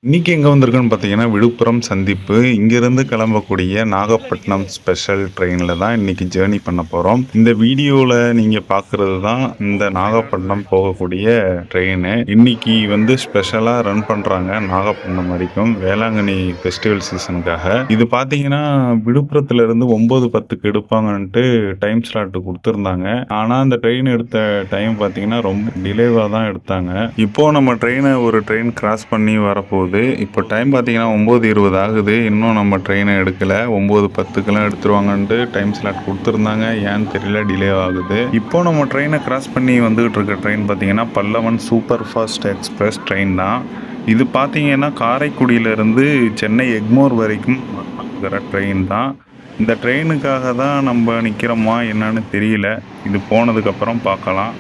இன்னைக்கு எங்க வந்திருக்கோன்னு பார்த்தீங்கன்னா, விழுப்புரம் சந்திப்பு. இங்கிருந்து கிளம்பக்கூடிய நாகப்பட்டினம் ஸ்பெஷல் ட்ரெயின்ல தான் இன்னைக்கு ஜர்னி பண்ண போறோம். இந்த வீடியோல நீங்க பார்க்குறது தான் இந்த நாகப்பட்டினம் போகக்கூடிய ட்ரெயினு. இன்னைக்கு ஸ்பெஷலா ரன் பண்றாங்க நாகப்பட்டினம் வரைக்கும் வேளாங்கண்ணி ஃபெஸ்டிவல் சீசனுக்காக. இது பார்த்தீங்கன்னா, விழுப்புரத்துல இருந்து 9:10க்கு எடுப்பாங்கன்ட்டு டைம் ஸ்லாட் குடுத்திருந்தாங்க. ஆனா, அந்த ட்ரெயின் எடுத்த டைம் பார்த்தீங்கன்னா, ரொம்ப டிலேவா தான் எடுத்தாங்க. இப்போ நம்ம ஒரு ட்ரெயின் கிராஸ் பண்ணி வரப்போகுது. இப்போ டைம் பார்த்தீங்கன்னா 9:20 ஆகுது. இன்னும் நம்ம ட்ரெயினை எடுக்கல. 9:10க்கெல்லாம் எடுத்துருவாங்கன்ட்டு டைம் ஸ்லாட் கொடுத்துருந்தாங்க. ஏன்னு தெரியல, டிலே ஆகுது. இப்போ நம்ம ட்ரெயினை கிராஸ் பண்ணி வந்துகிட்டு இருக்க ட்ரெயின் பார்த்தீங்கன்னா Pallavan super fast express train தான். இது பார்த்தீங்கன்னா காரைக்குடியிலேருந்து சென்னை எக்மோர் வரைக்கும் இருக்கிற ட்ரெயின் தான். இந்த ட்ரெயினுக்காக தான் நம்ம நிற்கிறோமா என்னன்னு தெரியல. இது போனதுக்கப்புறம் பார்க்கலாம்.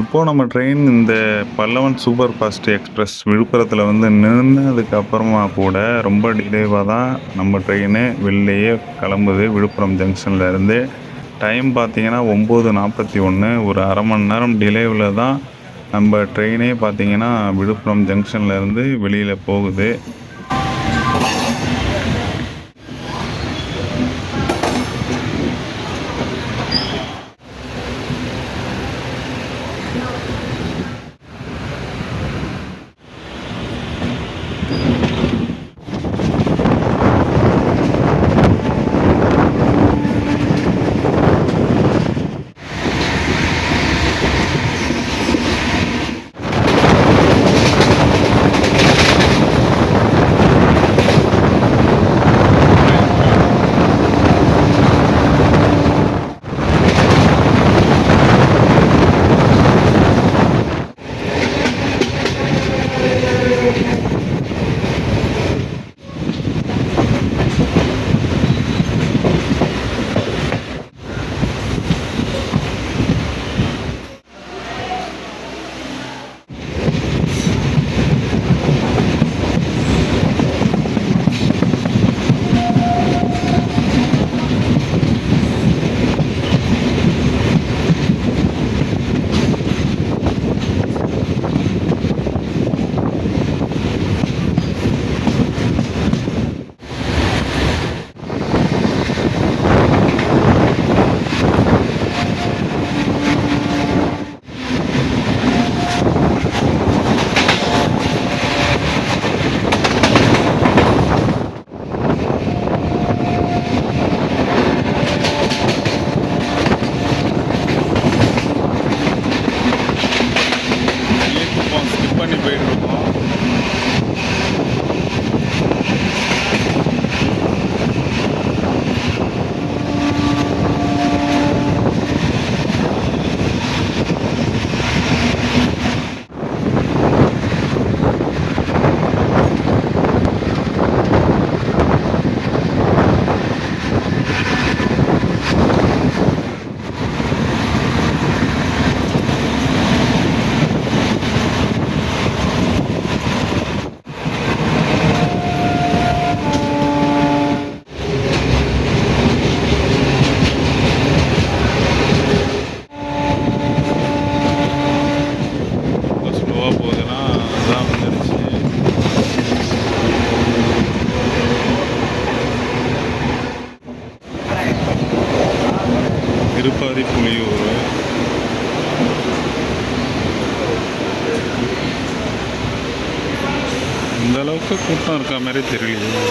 இப்போ நம்ம ட்ரெயின் இந்த பல்லவன் சூப்பர் ஃபாஸ்ட் எக்ஸ்பிரஸ் விழுப்புரத்தில் நின்னதுக்கு அப்புறமா கூட ரொம்ப டிலேவாக தான் நம்ம ட்ரெயின் வெளிலேயே கிளம்புது. விழுப்புரம் ஜங்ஷன்ல இருந்து டைம் பார்த்தீங்கன்னா 9:41. ஒரு அரை மணி நேரம் டிலேவில் தான் நம்ம ட்ரெயினே பார்த்தீங்கன்னா விழுப்புரம் ஜங்ஷன்ல இருந்து வெளியில் போகுது. ஸ்கிப் பண்ணி போயிட்டு இருக்கோம். திருப்பாதி புலியூர் இந்த அளவுக்கு கூட்டம் இருக்க மாதிரி தெரியலையே.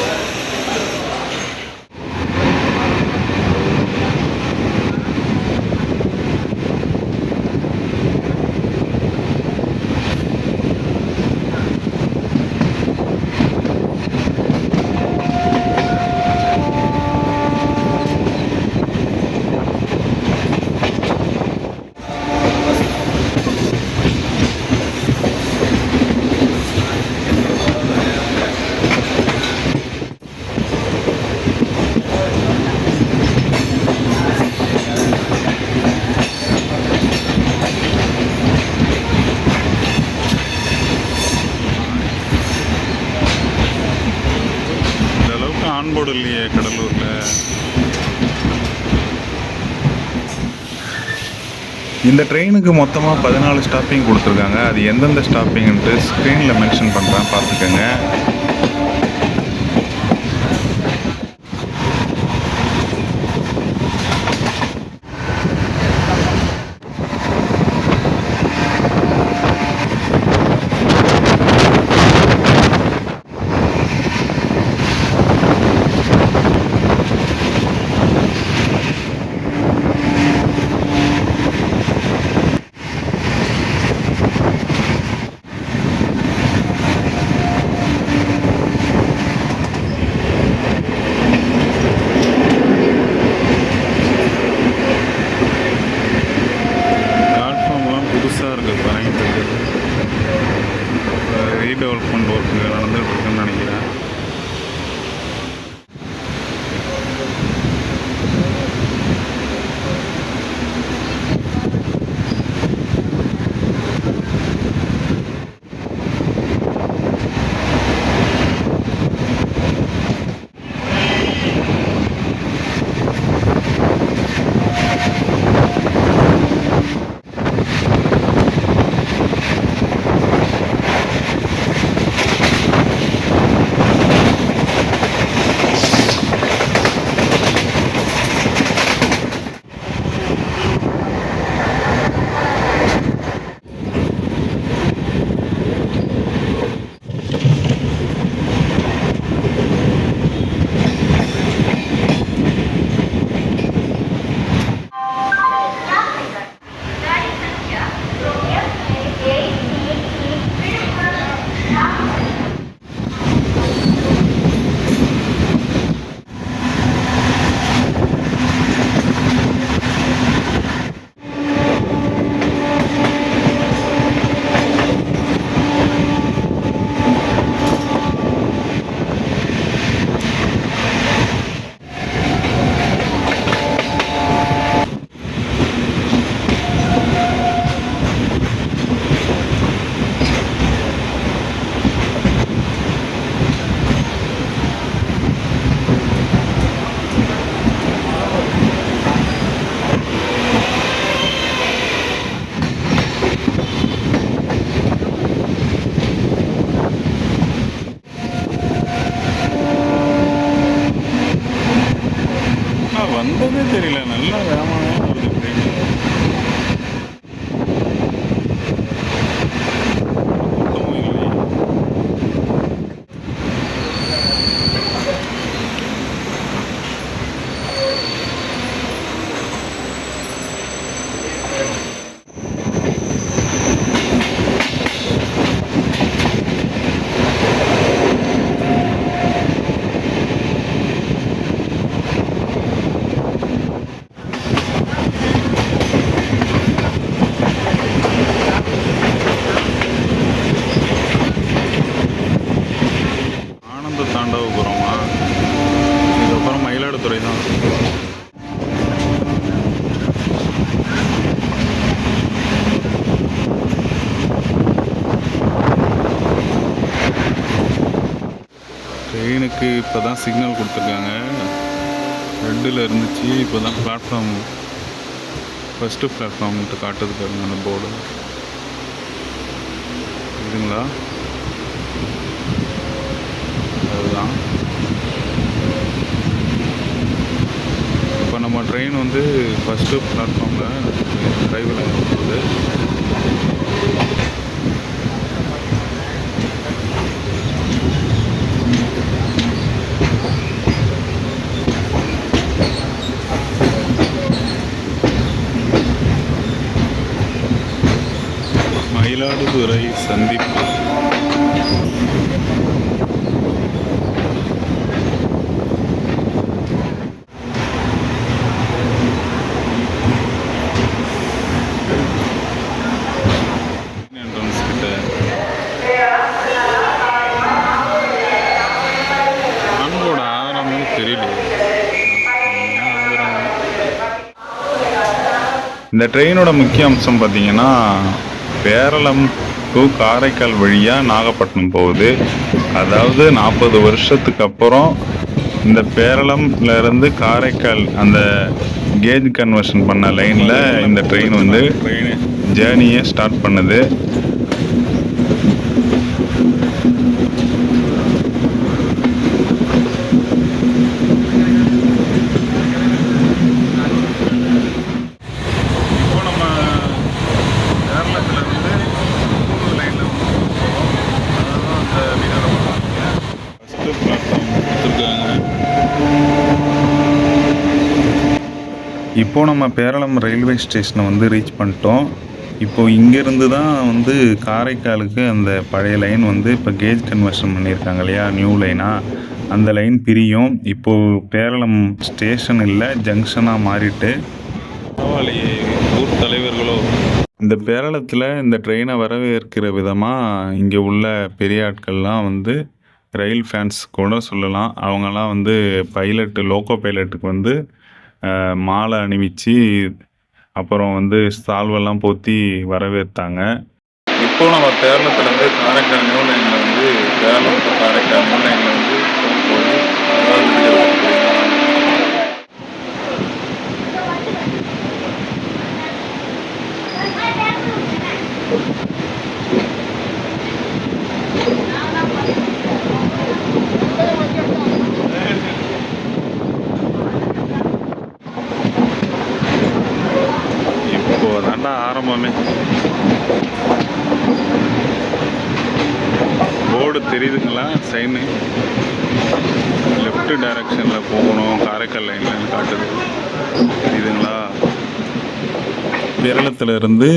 ஆன்போர்டு இல்லையே கடலூரில். இந்த ட்ரெயினுக்கு மொத்தமாக 14 ஸ்டாப்பிங் கொடுத்துருக்காங்க. அது எந்தெந்த ஸ்டாப்பிங்ன்ட்டு ஸ்க்ரீனில் மென்ஷன் பண்ணுறேன், பார்த்துக்கோங்க. தெரியல, நல்லா வேகமாக வருது ட்ரெயின். தாண்டவபுரமா, இதுக்கப்புறம் மயிலாடுதுறை தான். ட்ரெயினுக்கு இப்போ தான் சிக்னல் கொடுத்துருக்காங்க. ரெட்டில் இருந்துச்சு, இப்போ தான் பிளாட்ஃபார்ம் ஃபஸ்ட்டு பிளாட்ஃபார்ம்ட்டு காட்டுது பாருங்க அந்த போர்டு. இதுங்களா, அதுதான். இப்போ நம்ம ட்ரெயின் வந்து ஃபஸ்ட்டு பிளாட்ஃபார்மில் டிரைவில் போகுது. மயிலாடுதுறை சந்திப்பு. இந்த ட்ரெயினோட முக்கிய அம்சம் பார்த்தீங்கன்னா, பேரளம் டு காரைக்கால் வழியாக நாகப்பட்டினம் போகுது. அதாவது 40 வருஷத்துக்கு அப்புறம் இந்த பேரளம்லேருந்து காரைக்கால் அந்த கேஜ் கன்வர்ஷன் பண்ண லைனில் இந்த ட்ரெயின் வந்து ஜேர்னியை ஸ்டார்ட் பண்ணுது. இப்போது நம்ம பேரளம் ரயில்வே ஸ்டேஷனை வந்து ரீச் பண்ணிட்டோம். இப்போது இங்கேருந்து தான் வந்து காரைக்காலுக்கு அந்த பழைய லைன் வந்து இப்போ கேஜ் கன்வர்ஷன் பண்ணியிருக்காங்க இல்லையா, நியூ லைனாக, அந்த லைன் பிரியும். இப்போது பேரளம் ஸ்டேஷன் இல்லை, ஜங்ஷனாக மாறிட்டு. ஊர் தலைவர்களோ இந்த பேரளத்தில் இந்த ட்ரெயினை வரவேற்கிற விதமாக இங்கே உள்ள பெரிய ஆட்கள்லாம் வந்து ரயில் ஃபேன்ஸ் கூட சொல்லலாம். அவங்கெல்லாம் வந்து லோக்கோ பைலட்டுக்கு வந்து மாலை அணிவிச்சு, அப்புறம் வந்து சால்வெல்லாம் போற்றி வரவேற்றாங்க. இப்போ நம்ம பேரளத்துலேருந்து காரைக்கால் நியூ லைனில் வந்து பேரளம் காரைக்கால் நியூ லைனில் வந்து போகும்போது ஆரம்பமே போர்டு தெரியுதுங்களா, சைனு லெஃப்ட் டைரக்ஷனில் போகணும் காரைக்கால் லைனில் காட்டுது, தெரியுதுங்களா. பேரளத்திலிருந்து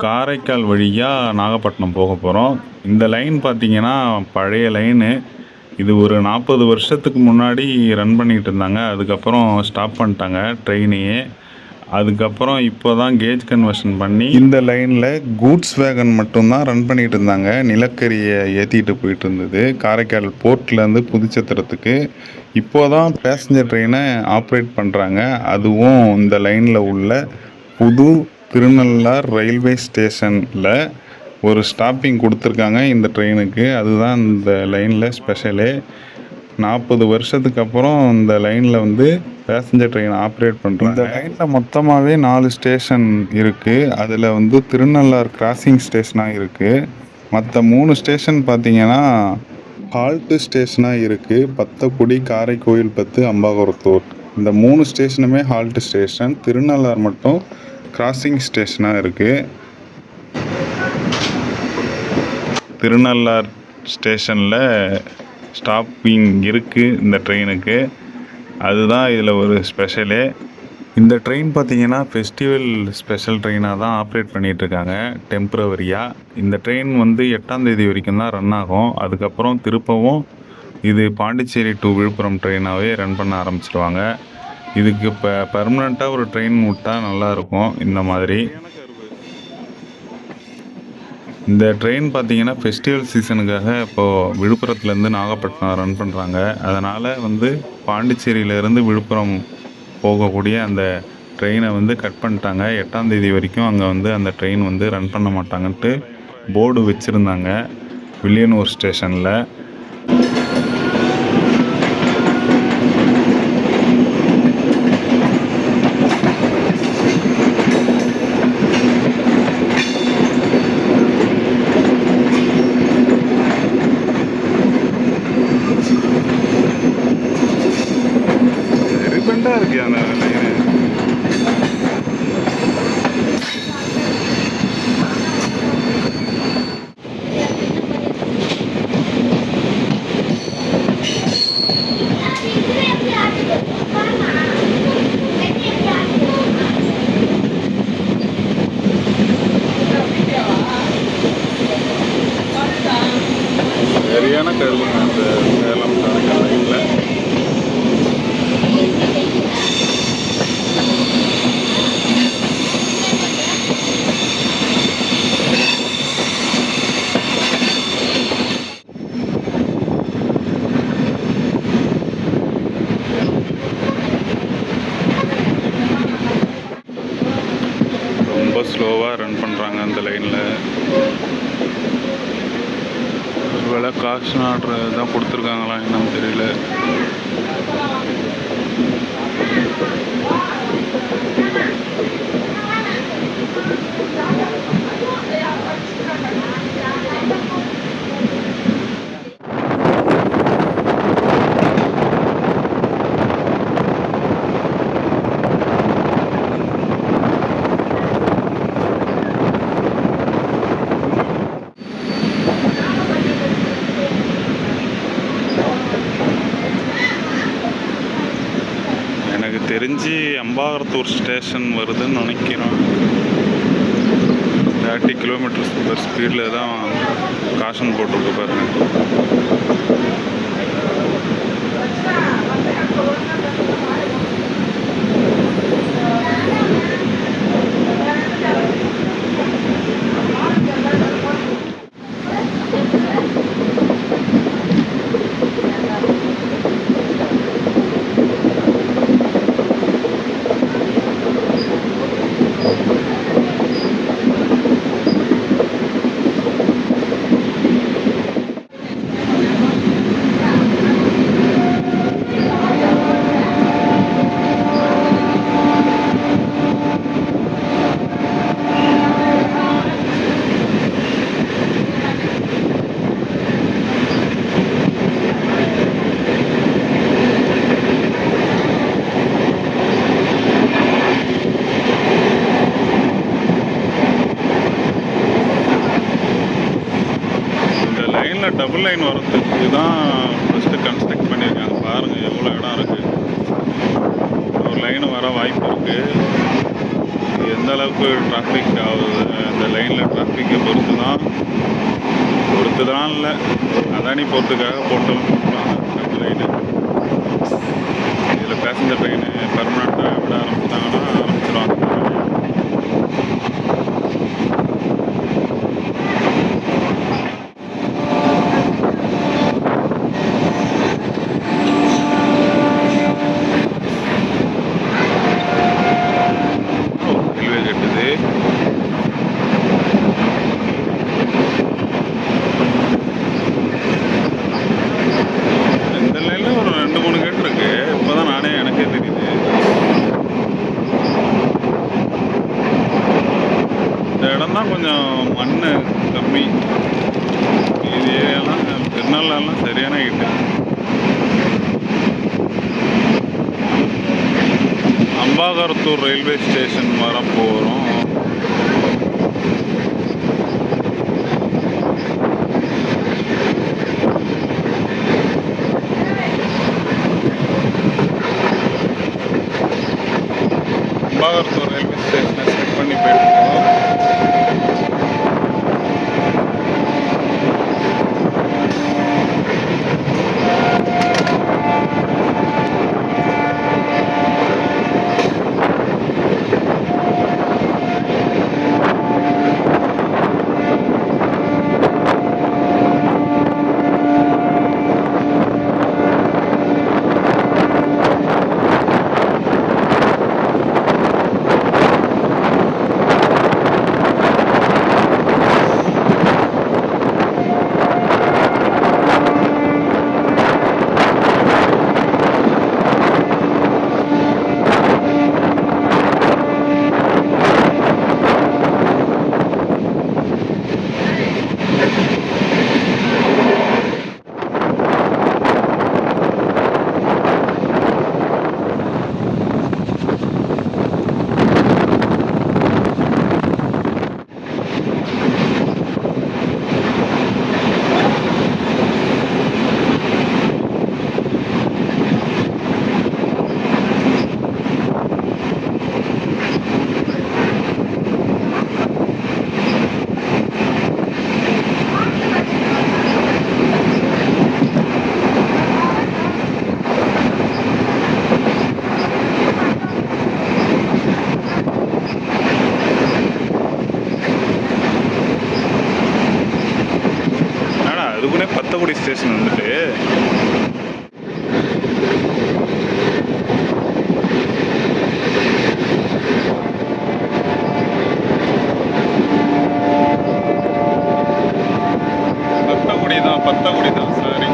காரைக்கால் வழியாக நாகப்பட்டினம் போக போகிறோம். இந்த லைன் பார்த்திங்கன்னா பழைய லைனு. இது ஒரு 40 வருஷத்துக்கு முன்னாடி ரன் பண்ணிகிட்டு இருந்தாங்க. அதுக்கப்புறம் ஸ்டாப் பண்ணிட்டாங்க ட்ரெயினையே. அதுக்கப்புறம் இப்போ தான் கேஜ் கன்வர்ஷன் பண்ணி இந்த லைனில் கூட்ஸ் வேகன் மட்டும்தான் ரன் பண்ணிகிட்டு இருந்தாங்க. நிலக்கரியை ஏற்றிட்டு போயிட்டு இருந்தது காரைக்கால் போர்ட்லேருந்து புதுச்சத்திரத்துக்கு. இப்போ தான் பேசஞ்சர் ட்ரெயினை ஆப்ரேட் பண்ணுறாங்க. அதுவும் இந்த லைனில் உள்ள புது திருநள்ளார் ரயில்வே ஸ்டேஷனில் ஒரு ஸ்டாப்பிங் கொடுத்துருக்காங்க இந்த ட்ரெயினுக்கு. அதுதான் இந்த லைனில் ஸ்பெஷலே. 40 வருஷத்துக்கு அப்புறம் இந்த லைனில் வந்து பேசஞ்சர் ட்ரெயின் ஆப்ரேட் பண்ணுறாங்க. இந்த லைனில் மொத்தமாகவே 4 ஸ்டேஷன் இருக்குது. அதில் வந்து திருநள்ளார் கிராசிங் ஸ்டேஷனாக இருக்குது. மற்ற 3 ஸ்டேஷன் பார்த்திங்கன்னா ஹால்ட்டு ஸ்டேஷனாக இருக்குது. பத்தக்குடி, காரைக்கோயில், அம்பாகுரத்தூர். இந்த 3 ஸ்டேஷனுமே ஹால்ட் ஸ்டேஷன். திருநள்ளாறு மட்டும் கிராசிங் ஸ்டேஷனாக இருக்குது. திருநள்ளாறு ஸ்டேஷனில் ஸ்டாப்பிங் இருக்குது இந்த ட்ரெயினுக்கு. அதுதான் இதில் ஒரு ஸ்பெஷலே. இந்த ட்ரெயின் பார்த்திங்கன்னா ஃபெஸ்டிவல் ஸ்பெஷல் ட்ரெயினாக தான் ஆப்ரேட் பண்ணிகிட்ருக்காங்க டெம்ப்ரவரியாக. இந்த ட்ரெயின் வந்து 8ஆம் தேதி வரைக்கும் தான் ரன் ஆகும். அதுக்கப்புறம் திருப்பவும் இது பாண்டிச்சேரி டு விழுப்புரம் ட்ரெயினாகவே ரன் பண்ண ஆரம்பிச்சிருவாங்க. இதுக்கு இப்போ பர்மனெண்ட்டாக ஒரு ட்ரெயின் விட்டால் நல்லாயிருக்கும். இந்த மாதிரி இந்த ட்ரெயின் பார்த்திங்கன்னா ஃபெஸ்டிவல் சீசனுக்காக இப்போது விழுப்புரத்துலேருந்து நாகப்பட்டினம் ரன் பண்ணுறாங்க. அதனால் வந்து பாண்டிச்சேரியிலேருந்து விழுப்புரம் போகக்கூடிய அந்த ட்ரெயினை வந்து கட் பண்ணிட்டாங்க. 8ஆம் தேதி வரைக்கும் அங்கே வந்து அந்த ட்ரெயின் வந்து ரன் பண்ண மாட்டாங்கன்ட்டு போர்டு வச்சுருந்தாங்க வில்லியனூர் ஸ்டேஷனில். இருக்கு அந்த லைனு. சரியான கருவுங்க அந்த சேலம் காரைக்கால் லைனில். ரொம்ப ஸ்லோவாக ரன் பண்ணுறாங்க அந்த லைனில். ஒருவேளை காஷன் ஆர்டர் தான் கொடுத்துருக்காங்களா என்னன்னு தெரியல. எனக்கு தெரிஞ்சு அம்பாகரத்தூர் ஸ்டேஷன் வருதுன்னு நினைக்கிறேன். 30 km/h ஸ்பீடில் தான் காஷன் போட்டிருக்கு பாருங்க. டபுள் லைன் வரதுக்கு தான் ஃபஸ்ட்டு கன்ஸ்ட்ரக்ட் பண்ணியிருக்காங்க. பாருங்கள் எவ்வளோ இடம் இருக்குது. ஒரு லைன் வர வாய்ப்பு இருக்குது. எந்த அளவுக்கு டிராஃபிக் ஆகுது அந்த லைனில் டிராஃபிக்கை பொறுத்து தான் இல்லை அதானி போகிறதுக்காக போட்டுருவாங்க டபுள் லைனு. இதில் பேசஞ்சர் ட்ரெயின் பர்மனெண்ட்டாக விட ஆரம்பிச்சிட்டாங்கன்னா ஆரம்பிச்சிடுவாங்க. கொஞ்சம் மண் கம்மி. இது ஏரியாலாம் திருநள்ளாறுலாம் சரியான ஹிட்டு. அம்பாகரத்தூர் ரயில்வே ஸ்டேஷன் வர போகிறோம். அம்பாகரத்தூர் ரயில்வே ஸ்டேஷனை செட் பண்ணி போயிட்டுருக்கோம். அதுக்குன்னே பத்தக்குடி ஸ்டேஷன் வந்துட்டு பத்தக்குடி தான் சாரி.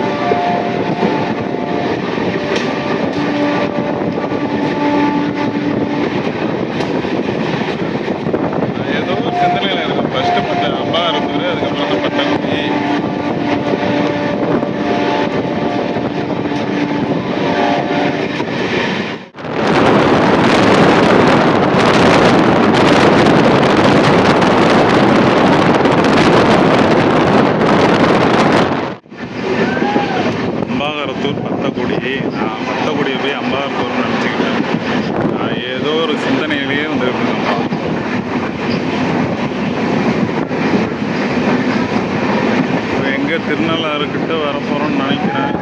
ஏதோ ஒரு சிந்தனையில் இருக்கும். ஃபஸ்ட்டு அம்பாகரத்தூர், அதுக்கப்புறம் தான் பத்தக்குடி. அம்பாகரத்தூர் பத்தக்குடி. நான் பத்தக்குடியை போய் அம்பாகரத்தூர்னு நினச்சிக்கிட்டேன். நான் ஏதோ ஒரு சிந்தனையிலேயே வந்துட்டு இருக்கேன். இப்போ எங்கே திருநள்ளாறுக்கிட்ட வரப்போகிறோன்னு நினைக்கிறேன்.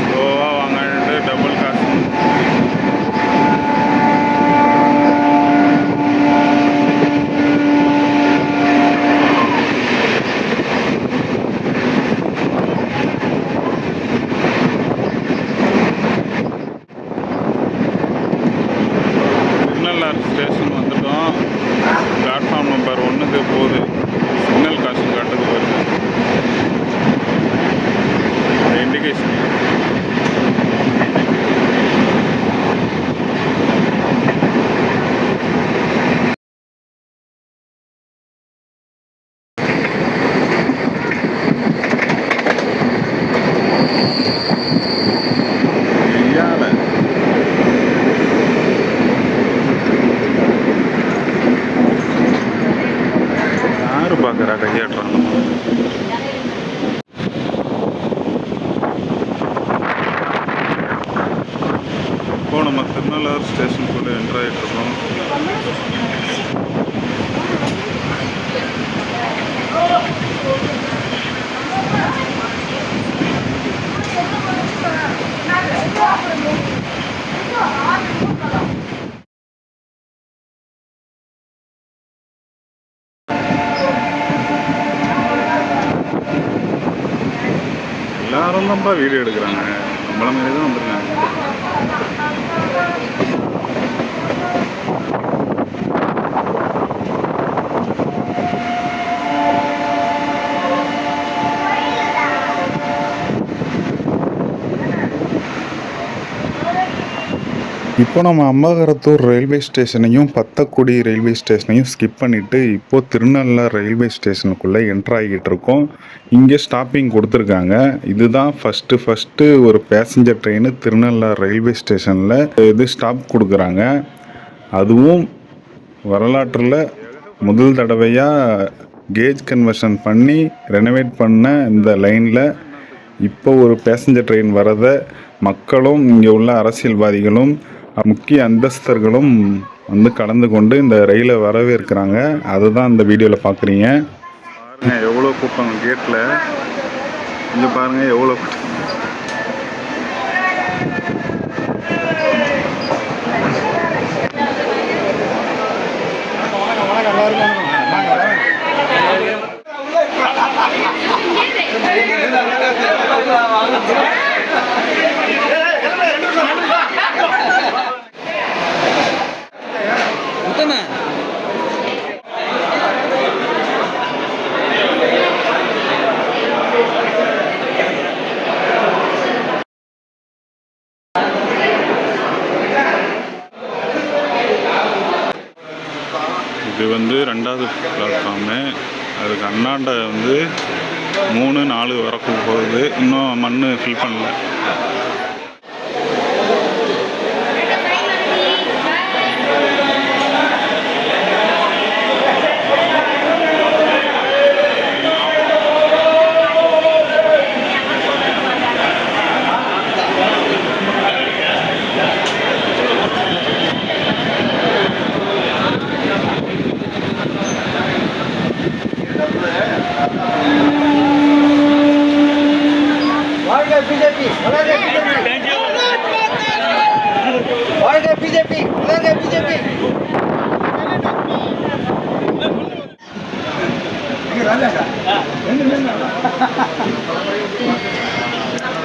ஸ்லோவாக வாங்கிட்டு டபுள் காசு. ஸ்டேஷன் வந்துட்டோம். பிளாட்ஃபார்ம் நம்பர் 1க்கு போகுது. சிக்னல் காசு காட்டுறது வருது இண்டிகேஷன். பார்க்குறா கையாட்டுறாங்க. இப்போ நம்ம திருநள்ளாறு ஸ்டேஷனுக்குள்ளே என்ட்ரு ஆகிட்ருக்கோம். எல்லாரும் தான்ப்பா வீடியோ எடுக்கிறாங்க. நம்மள மாரி தான் வந்துருக்காங்க. இப்போ நம்ம அம்பாகரத்தூர் ரயில்வே ஸ்டேஷனையும் பத்தக்குடி ரயில்வே ஸ்டேஷனையும் ஸ்கிப் பண்ணிவிட்டு இப்போது திருநள்ளார் ரயில்வே ஸ்டேஷனுக்குள்ளே என்ட்ரு ஆகிட்டு இருக்கோம். இங்கே ஸ்டாப்பிங் கொடுத்துருக்காங்க. இதுதான் ஃபஸ்ட்டு ஒரு பேசஞ்சர் ட்ரெயின் திருநள்ளார் ரயில்வே ஸ்டேஷனில் இது ஸ்டாப் கொடுக்குறாங்க. அதுவும் வரலாற்றில் முதல் தடவையாக கேஜ் கன்வர்ஷன் பண்ணி ரெனோவேட் பண்ண இந்த லைனில் இப்போ ஒரு பேசஞ்சர் ட்ரெயின் வரதை மக்களும் இங்கே உள்ள அரசியல்வாதிகளும் முக்கிய அந்தஸ்தர்களும் வந்து கலந்து கொண்டு இந்த ரயிலை வரவேற்கிறாங்க. அதுதான் இந்த வீடியோவில் பார்க்குறீங்க. எவ்வளோ கூட்டம் கேட்டில் இங்கே பாருங்கள் எவ்வளோ கூட்டம். இது வந்து 2வது பிளாட்ஃபார்மு. அதுக்கு அண்ணாண்ட வந்து 3, 4 வரக்கு போகுது. இன்னும் மண் ஃபில் பண்ணல.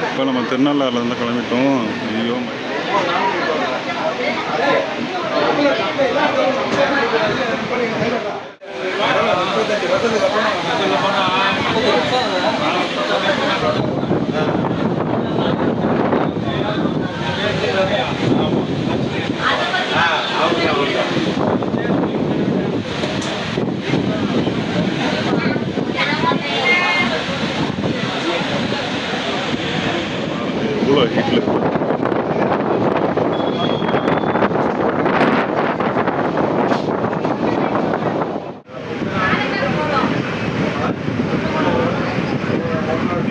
இப்போ நம்ம திருநள்ளாறுலேருந்து கிளம்பிட்டோம். ஐயோ எவ்வளோ ஹீட்டில் இருக்கு.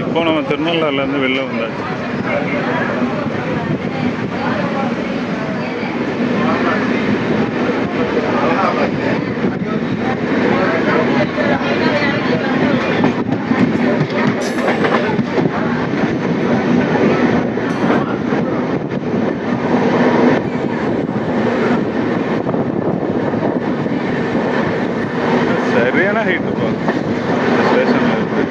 இப்போ நம்ம திருநள்ளாறுலேருந்து வெளில வந்தாச்சு. சரியான ஹைட்டு பா ஸ்டேஷனில் இருக்குது.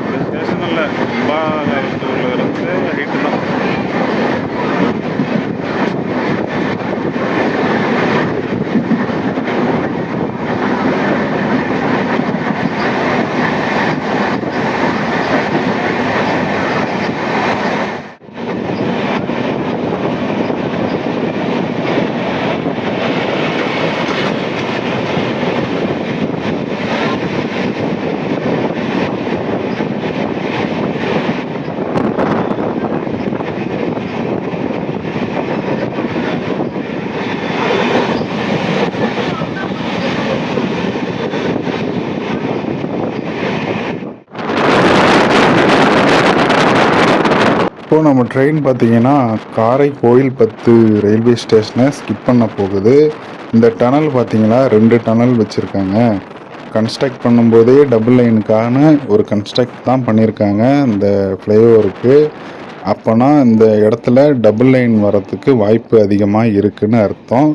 இந்த ஸ்டேஷனில் அம்பாகரத்தூரில் இருந்து ஹைட்டு தான். இப்போது நம்ம ட்ரெயின் பார்த்திங்கன்னா காரைக்கோயில்பத்து ரயில்வே ஸ்டேஷனை ஸ்கிப் பண்ண போகுது. இந்த டனல் பார்த்திங்களா 2 டனல் வச்சுருக்காங்க. கன்ஸ்ட்ரக்ட் பண்ணும்போதே டபுள் லைனுக்கான ஒரு கன்ஸ்ட்ரக்ட் தான் பண்ணியிருக்காங்க இந்த ஃப்ளைஓவருக்கு. அப்போனா இந்த இடத்துல டபுள் லைன் வரத்துக்கு வாய்ப்பு அதிகமாக இருக்குதுன்னு அர்த்தம்.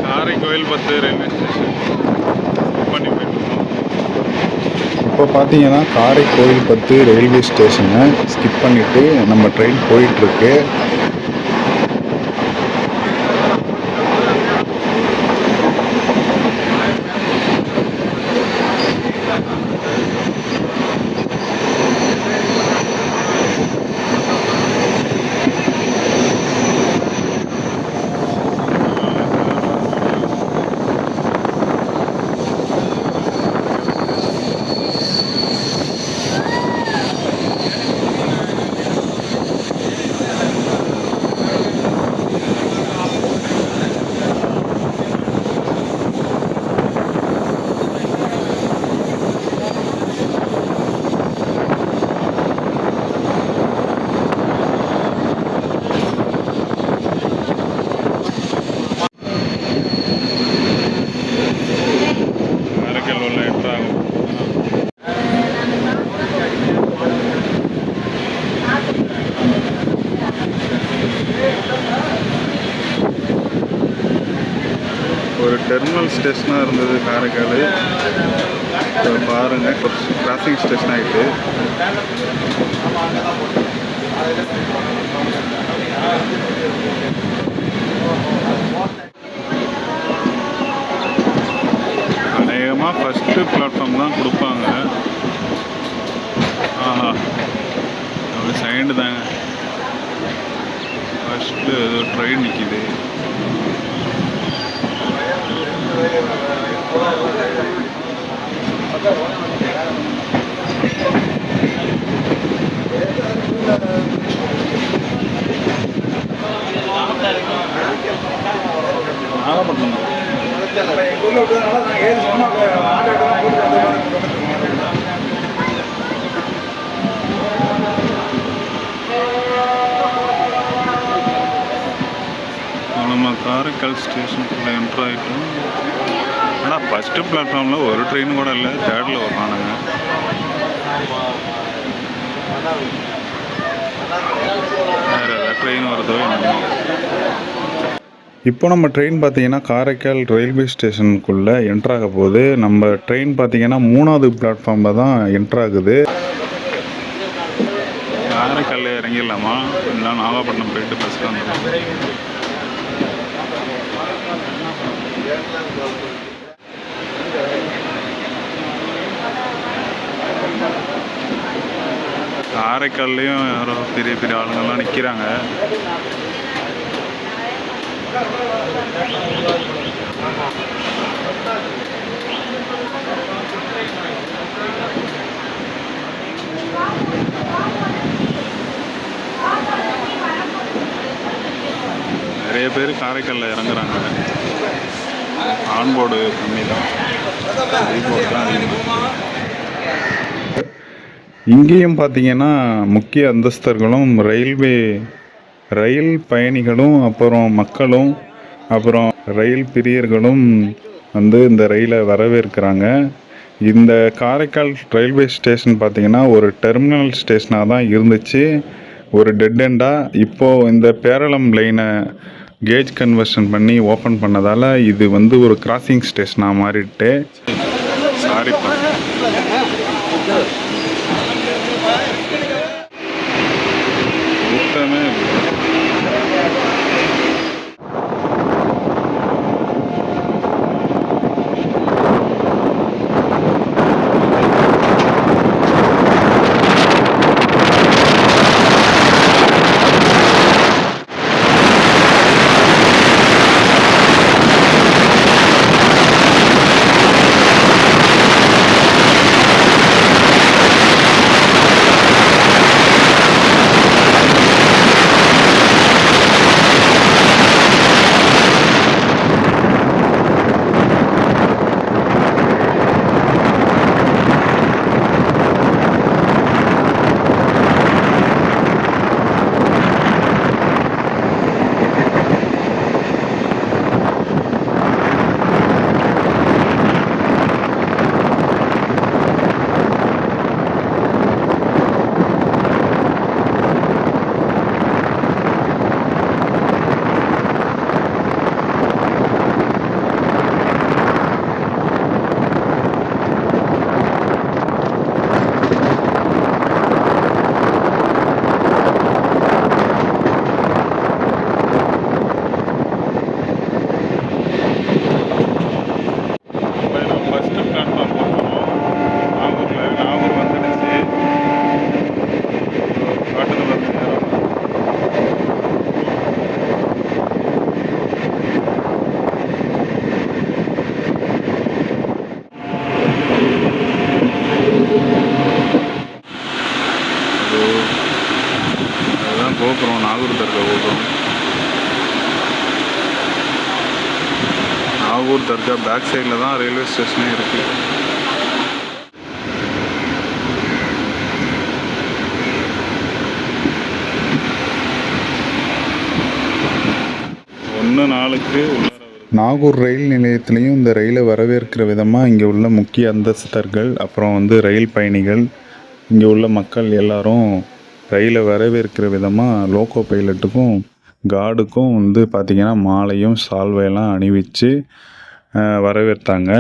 காரைக்கோயில்பத்து ரயில்வே ஸ்டேஷன் பண்ணி போயிருக்கோம். இப்போ பார்த்தீங்கன்னா காரைக்கோயில் ரயில்வே ஸ்டேஷனை ஸ்கிப் பண்ணிட்டு நம்ம ட்ரெயின் போயிட்டுருக்கு. ஒரு டெர்மினல் ஸ்டேஷனாக இருந்தது காரைக்கால். இப்போ பாருங்கள் கிராசிங் ஸ்டேஷன் ஆகிட்டு. அநேகமாக ஃபஸ்ட்டு பிளாட்ஃபார்ம் தான் கொடுப்பாங்க. ஆஹா, அப்படி சைடு தாங்க ஃபஸ்ட்டு ட்ரெயின் நிற்கிது. நாகப்பட்டினம் நம்ம காரைக்கால் ஸ்டேஷனுக்குள்ளே என்ட்ரு ஆகிட்டோம். ஆனால் ஃபஸ்ட்டு பிளாட்ஃபார்மில் ஒரு ட்ரெயின் கூட இல்லை, தேர்டில் உட்காந்துங்க. வேறு ஏதாவது ட்ரெயின் வருதோ என்ன. இப்போ நம்ம ட்ரெயின் பார்த்தீங்கன்னா காரைக்கால் ரயில்வே ஸ்டேஷனுக்குள்ளே என்ட்ராக போகுது. நம்ம ட்ரெயின் பார்த்தீங்கன்னா 3வது பிளாட்ஃபார்மில் தான் என்ட்ராகுது. காரைக்காலில் இறங்கிடலாமா, இல்லை நாகப்பட்டினம் போயிட்டு பஸ்ஸில் வந்துடும். காரைக்கால்லையும் யாரோ பெரிய பெரிய ஆளுங்கள்லாம் நிற்கிறாங்க. நிறைய பேர் காரைக்காலில் இறங்குறாங்க. ஆன்போர்டு கம்மி தான், இங்கேயும் பார்த்தீங்கன்னா முக்கிய அந்தஸ்தர்களும் ரயில் பயணிகளும் அப்புறம் மக்களும் அப்புறம் ரயில் பிரியர்களும் இந்த ரயிலை வரவேற்கிறாங்க. இந்த காரைக்கால் ரயில்வே ஸ்டேஷன் பார்த்தீங்கன்னா ஒரு டெர்மினல் ஸ்டேஷனாக தான் இருந்துச்சு, ஒரு டெட் எண்டாக. இப்போது இந்த பேரளம் லைனை கேஜ் கன்வர்ஷன் பண்ணி ஓப்பன் பண்ணதால் இது ஒரு கிராசிங் ஸ்டேஷனாக மாறிட்டு. சாரிப்பா. கூட்டமே நாகூர் தர்கா பேக் சைடில் தான் ரயில்வே ஸ்டேஷனே இருக்குது. நாகூர் ரயில் நிலையத்திலையும் இந்த ரயிலை வரவேற்கிற விதமாக இங்கே உள்ள முக்கிய அந்தஸ்தர்கள், அப்புறம் ரயில் பயணிகள், இங்கே உள்ள மக்கள் எல்லாரும் ரயிலை வரவேற்கிற விதமாக லோக்கோ பைலட்டுக்கும் கார்டுக்கும் பார்த்திங்கன்னா மாலையும் சால்வையெல்லாம் அணிவித்து வரவேற்றாங்க.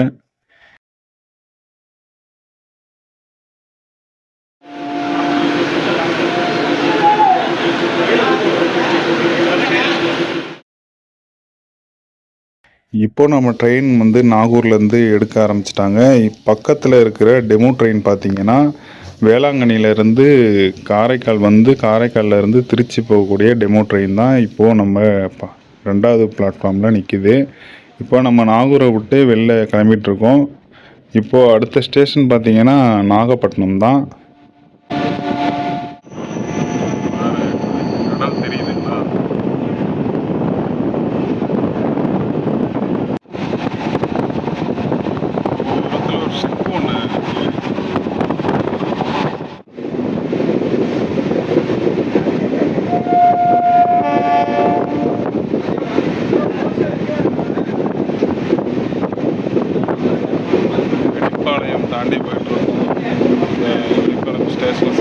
இப்போ நம்ம ட்ரெயின் நாகூர்லேருந்து எடுக்க ஆரம்பிச்சிட்டாங்க. பக்கத்தில் இருக்கிற டெமோ ட்ரெயின் பார்த்திங்கன்னா வேளாங்கண்ணியிலேருந்து காரைக்கால் காரைக்கால்லேருந்து திருச்சி போகக்கூடிய டெமோ ட்ரெயின் தான் இப்போது நம்ம 2வது பிளாட்ஃபார்மில் நிற்கிது. இப்போ நம்ம நாகூரை விட்டு வெளில கிளம்பிகிட்ருக்கோம். இப்போது அடுத்த ஸ்டேஷன் பார்த்திங்கன்னா நாகப்பட்டினம் தான். தாண்டி போயிட்டுருக்கோம். விழுப்புரம் ஸ்டேஷன்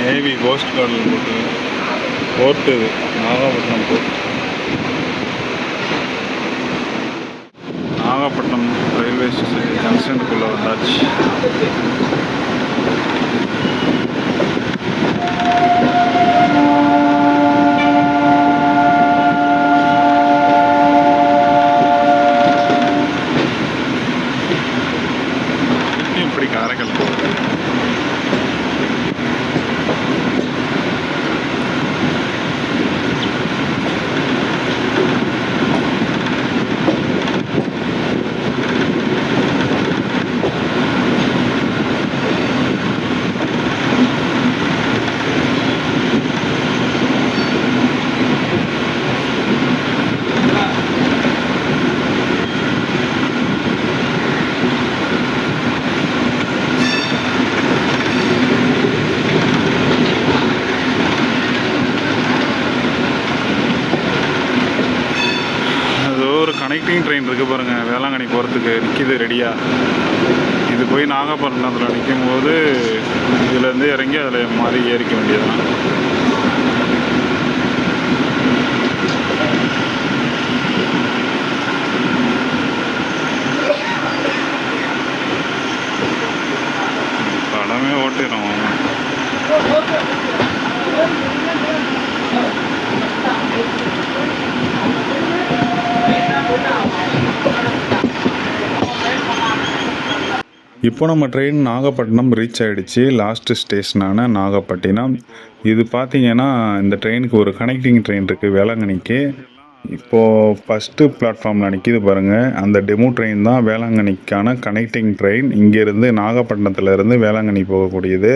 நேவி கோஸ்ட் கார்டில் போட்டு போர்ட்டு இது Nagapattinam port. Nagapattinam railway station ஜங்ஷனுக்குள்ளே வந்தாச்சு. இப்படி காரைக்கால் போகுது. கனெக்டிங் ட்ரெயின் இருக்குது பாருங்கள், வேளாங்கண்ணி போகிறதுக்கு நிற்கிது ரெடியாக. இது போய் நாகப்பட்டினத்தில் நிற்கும் போது இதுலேருந்து இறங்கி அதில் மாதிரி ஏறிக்க வேண்டியதுதான். படமே ஓட்டிடும். இப்போ நம்ம ட்ரெயின் நாகப்பட்டினம் ரீச் ஆகிடுச்சு. லாஸ்ட்டு ஸ்டேஷனான நாகப்பட்டினம். இது பார்த்திங்கன்னா இந்த ட்ரெயினுக்கு ஒரு கனெக்டிங் ட்ரெயின் இருக்குது வேளாங்கண்ணிக்கு. இப்போது ஃபஸ்ட்டு பிளாட்ஃபார்மில் நிற்கிது பாருங்கள், அந்த டெமோ ட்ரெயின் தான் வேளாங்கண்ணிக்கான கனெக்டிங் ட்ரெயின். இங்கேருந்து நாகப்பட்டினத்துலேருந்து வேளாங்கண்ணி போகக்கூடியது.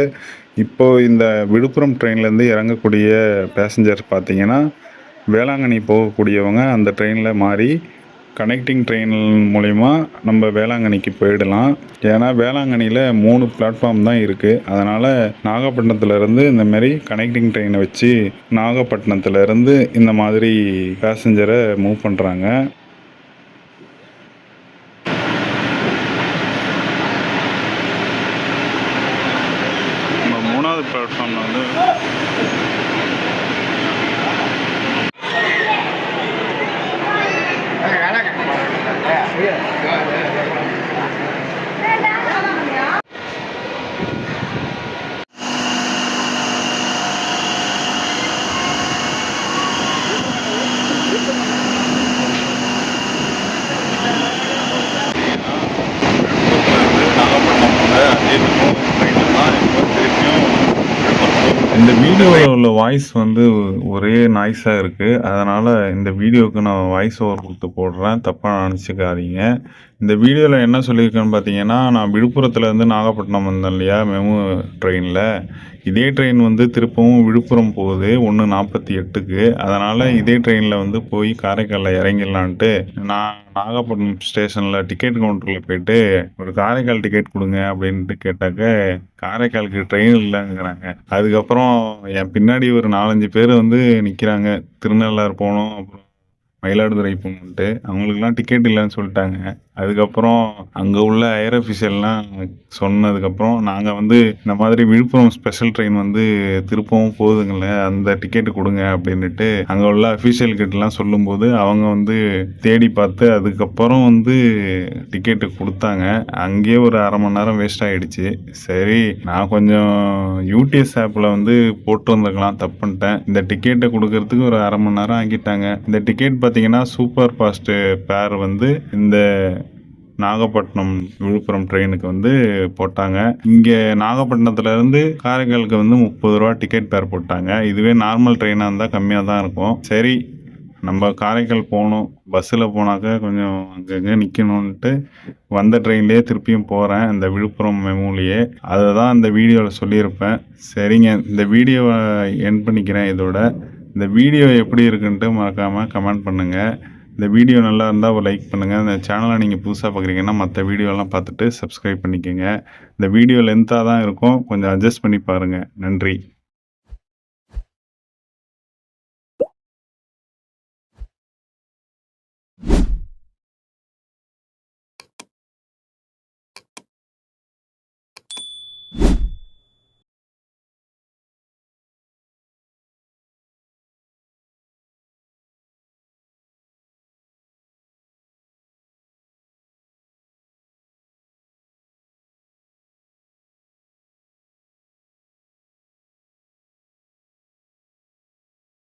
இப்போது இந்த விழுப்புரம் ட்ரெயின்லேருந்து இறங்கக்கூடிய பேசஞ்சர் பார்த்திங்கன்னா வேளாங்கண்ணி போகக்கூடியவங்க அந்த ட்ரெயினில் மாறி கனெக்டிங் ட்ரெயின் மூலிமா நம்ம வேளாங்கண்ணிக்கு போயிடலாம். ஏன்னா வேளாங்கண்ணியில் 3 பிளாட்ஃபார்ம் தான் இருக்குது. அதனால் நாகப்பட்டினத்துலேருந்து இந்தமாரி கனெக்டிங் ட்ரெயினை வச்சு நாகப்பட்டினத்துலேருந்து இந்த மாதிரி பேசஞ்சரை மூவ் பண்ணுறாங்க. வீடியோவில் உள்ள வாய்ஸ் வந்து ஒரே நாய்ஸாக இருக்குது. அதனால் இந்த வீடியோவுக்கு நான் வாய்ஸ் ஓவர் கொடுத்து போடுறேன், தப்பாக நினச்சிக்காதீங்க. இந்த வீடியோவில் என்ன சொல்லியிருக்கேன்னு பார்த்தீங்கன்னா, நான் விழுப்புரத்துலேருந்து நாகப்பட்டினம் வந்தேன் இல்லையா மெமு ட்ரெயினில். இதே ட்ரெயின் வந்து திருப்பவும் விழுப்புரம் போகுது 1:48க்கு. அதனால் இதே ட்ரெயினில் வந்து போய் காரைக்காலில் இறங்கிடலான்ட்டு நான் நாகப்பட்டினம் ஸ்டேஷனில் டிக்கெட் கவுண்டரில் போயிட்டு ஒரு காரைக்கால் டிக்கெட் கொடுங்க அப்படின்ட்டு கேட்டாக்க காரைக்காலுக்கு ட்ரெயின் இல்லைங்கிறாங்க. அதுக்கப்புறம் என் பின்னாடி ஒரு 4-5 பேர் வந்து நிற்கிறாங்க. திருநள்ளாறு போகணும், அப்புறம் மயிலாடுதுறை போகணுன்ட்டு. அவங்களுக்குலாம் டிக்கெட் இல்லைன்னு சொல்லிட்டாங்க. அதுக்கப்புறம் அங்கே உள்ள ஏர் அஃபிஷியல்லாம் சொன்னதுக்கப்புறம் நாங்கள் வந்து இந்த மாதிரி விழுப்புரம் ஸ்பெஷல் ட்ரெயின் வந்து திருப்பவும் போகுதுங்கள, அந்த டிக்கெட்டு கொடுங்க அப்படின்ட்டு அங்கே உள்ள அஃபிஷியல் கிட்டலாம் சொல்லும்போது அவங்க வந்து தேடி பார்த்து அதுக்கப்புறம் வந்து டிக்கெட்டு கொடுத்தாங்க. அங்கேயே ஒரு 1/2 மணி நேரம் வேஸ்ட் ஆகிடுச்சு. சரி, நான் கொஞ்சம் யூடிஎஸ் ஆப்பில் வந்து போட்டு வந்துருக்கலாம், தப்பு பண்ணிட்டேன். இந்த டிக்கெட்டை கொடுக்கறதுக்கு ஒரு 1/2 மணி நேரம் ஆக்கிட்டாங்க. இந்த டிக்கெட் பார்த்தீங்கன்னா சூப்பர் ஃபாஸ்ட்டு பேர் வந்து இந்த நாகப்பட்டினம் விழுப்புரம் ட்ரெயினுக்கு வந்து போட்டாங்க. இங்கே நாகப்பட்டினத்துலேருந்து காரைக்காலுக்கு வந்து 30 ரூபா டிக்கெட் பேர் போட்டாங்க. இதுவே நார்மல் ட்ரெயினாக இருந்தால் கம்மியாக தான் இருக்கும். சரி, நம்ம காரைக்கால் போகணும், பஸ்ஸில் போனாக்கா கொஞ்சம் அங்கங்கே நிற்கணுன்ட்டு வந்த ட்ரெயின்லேயே திருப்பியும் போகிறேன், இந்த விழுப்புரம் மெமூலேயே. அதை தான் இந்த வீடியோவில் சொல்லியிருப்பேன். சரிங்க, இந்த வீடியோவை எண்ட் பண்ணிக்கிறேன் இதோட. இந்த வீடியோ எப்படி இருக்குன்ட்டு மறக்காமல் கமெண்ட் பண்ணுங்கள். இந்த வீடியோ நல்லா இருந்தால் ஒரு லைக் பண்ணுங்கள். இந்த சேனலை நீங்கள் புதுசாக பார்க்குறீங்கன்னா மற்ற வீடியோலாம் பார்த்துட்டு சப்ஸ்கிரைப் பண்ணிக்கோங்க. இந்த வீடியோ லென்த்தாக தான் இருக்கும், கொஞ்சம் அட்ஜஸ்ட் பண்ணி பாருங்கள். நன்றி.